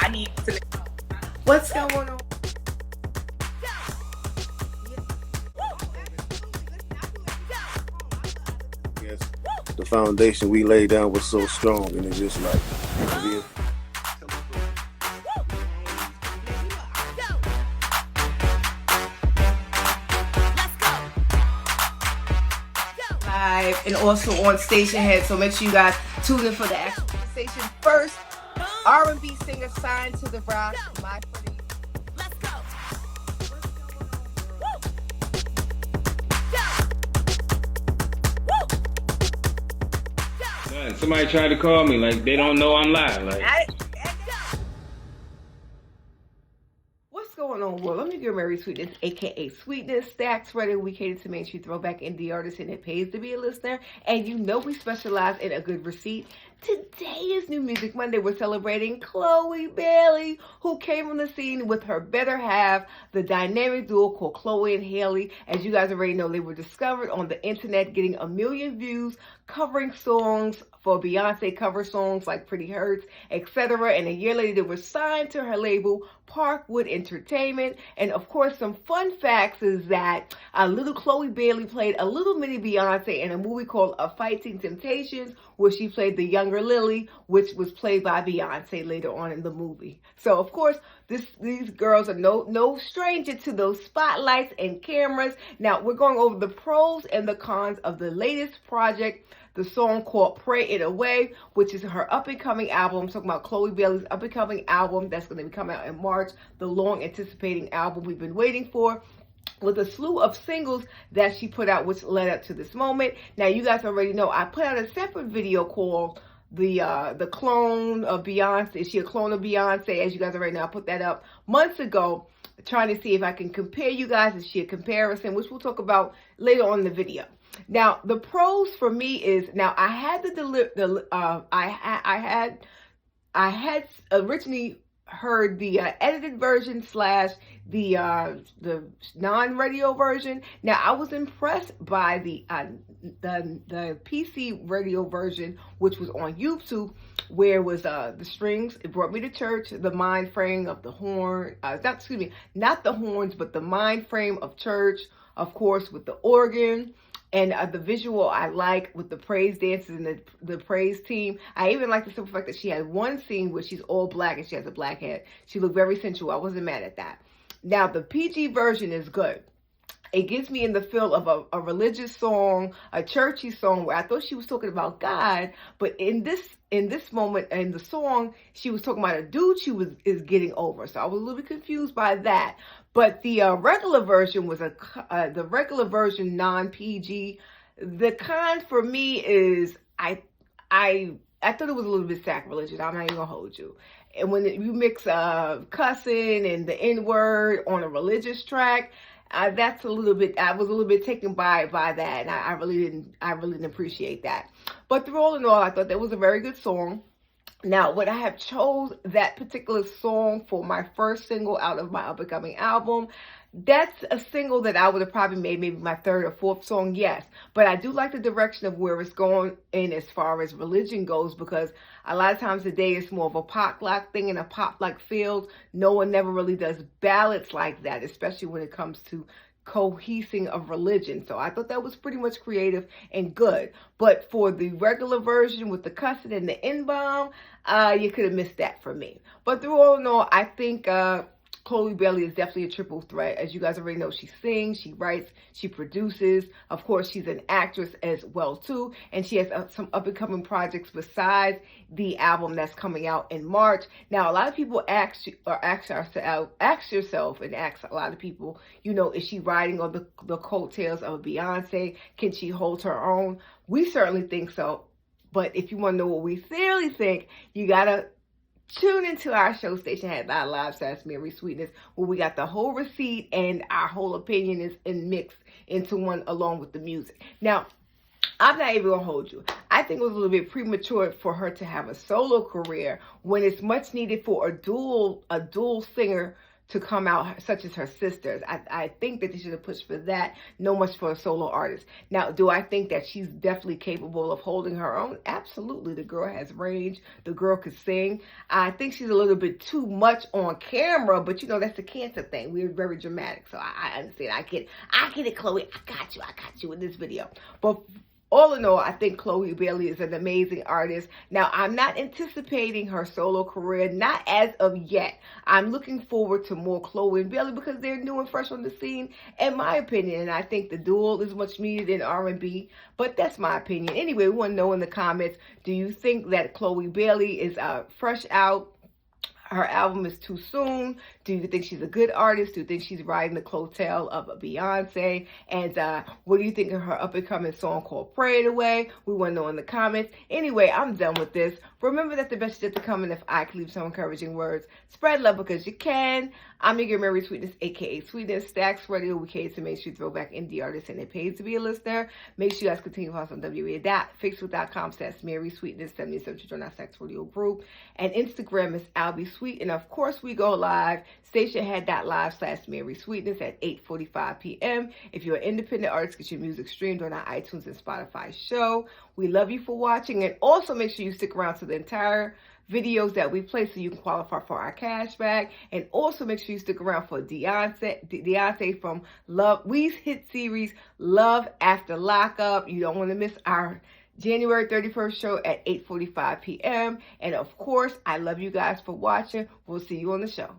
I need to. What's going on? Yes, the foundation we laid down was so strong, and it's just like, yeah. Live and also on Stationhead, so make sure you guys tune in for the actual station first. R&B singer signed to the Rock, My Pretty. Somebody tried to call me, like they don't know I'm live. Like, what's going on, world? Let me get Mary Sweetness, aka Sweetness. Stacks ready. We cater to mainstream throwback indie artists, and it pays to be a listener. And you know we specialize in a good receipt. Today is New Music Monday. We're celebrating Chloe Bailey, who came on the scene with her better half, the dynamic duo called Chloe and Halle. As you guys already know, they were discovered on the internet, getting 1 million views, covering songs for Beyonce, cover songs like Pretty Hurts, etc. And a year later, they were signed to her label, Parkwood Entertainment. And of course, some fun facts is that little Chloe Bailey played a little mini Beyonce in a movie called A Fighting Temptations, where she played the younger Lily, which was played by Beyonce later on in the movie. So of course, these girls are no stranger to those spotlights and cameras. Now we're going over the pros and the cons of the latest project, the song called Pray It Away, which is her up-and-coming album. I'm talking about Chloe Bailey's up-and-coming album that's going to be coming out in March, the long-anticipating album we've been waiting for, with a slew of singles that she put out, which led up to this moment. Now, you guys already know I put out a separate video called the clone of Beyonce. Is she a clone of Beyonce? As you guys already know, I put that up months ago, trying to see if I can compare you guys. Is she a comparison, which we'll talk about later on in the video. Now, the pros for me is, now I had I had originally heard the edited version slash the non-radio version. Now I was impressed by the PC radio version, which was on YouTube, where it was the strings. It brought me to church. The mind frame of the horn, not the horns, but the mind frame of church, of course, with the organ. And the visual I like with the praise dances and the praise team. I even like the simple fact that she had one scene where she's all black and she has a black head. She looked very sensual. I wasn't mad at that. Now, the PG version is good. It gets me in the feel of a religious song, a churchy song, where I thought she was talking about God, but in this moment in the song, she was talking about a dude she is getting over. So I was a little bit confused by that. But the regular version was the regular version non-PG. The con for me is I thought it was a little bit sacrilegious. I'm not even gonna hold you. And when you mix cussing and the N-word on a religious track, that's a little bit. I was a little bit taken by that, and I really didn't appreciate that. But through all in all, I thought that was a very good song. Now, would I have chose that particular song for my first single out of my up-and-coming album? That's a single that I would have probably made maybe my third or fourth song, yes. But I do like the direction of where it's going in as far as religion goes, because a lot of times today it's more of a pop-lock thing and a pop-like field. No one never really does ballads like that, especially when it comes to cohesing of religion. So I thought that was pretty much creative and good. But for the regular version with the cussing and the N-bomb, you could have missed that for me. But through all in all, I think Chloe Bailey is definitely a triple threat. As you guys already know, she sings, she writes, she produces. Of course, she's an actress as well too, and she has some up-and-coming projects besides the album that's coming out in March. Now, a lot of people ask yourself, and ask a lot of people, you know, is she riding on the coattails of Beyonce? Can she hold her own? We certainly think so. But if you want to know what we really think, you gotta tune into our show Stationhead Live / Mary Sweetness, where we got the whole receipt and our whole opinion is mixed into one along with the music. Now, I'm not even gonna hold you. I think it was a little bit premature for her to have a solo career when it's much needed for a dual singer to come out such as her sisters. I think that they should have pushed for that, no much for a solo artist. Now, do I think that she's definitely capable of holding her own? Absolutely. The girl has range. The girl could sing. I think she's a little bit too much on camera, but you know, that's the Cancer thing. We're very dramatic. So I understand. I get it, Chloe. I got you in this video. But all in all, I think Chloe Bailey is an amazing artist. Now, I'm not anticipating her solo career, not as of yet. I'm looking forward to more Chloe and Bailey because they're new and fresh on the scene, in my opinion. And I think the duel is much needed in R&B, but that's my opinion. Anyway, we want to know in the comments, do you think that Chloe Bailey is fresh out? Her album is too soon? Do you think she's a good artist? Do you think she's riding the coattail of Beyonce? And what do you think of her up-and-coming song called Pray It Away? We want to know in the comments. Anyway, I'm done with this. Remember that the best is yet to come, and if I could leave some encouraging words, spread love because you can. I'm your girl, Mary Sweetness, a.k.a. Sweetness. Stacks Radio, we cater to mainstream throwback indie artists, and it pays to be a listener. Make sure you guys continue to follow us on Facebook.com/Mary Sweetness. Send me a search to join our Stacks Radio group. And Instagram is Albie Sweet. And of course, we go live, stationhead.live/Mary Sweetness at 8:45 p.m. If you're an independent artist, get your music streamed on our iTunes and Spotify show. We love you for watching. And also make sure you stick around to the entire videos that we play so you can qualify for our cashback. And also make sure you stick around for Deontay from We's hit series, Love After Lockup. You don't want to miss our January 31st show at 8:45 p.m. And of course, I love you guys for watching. We'll see you on the show.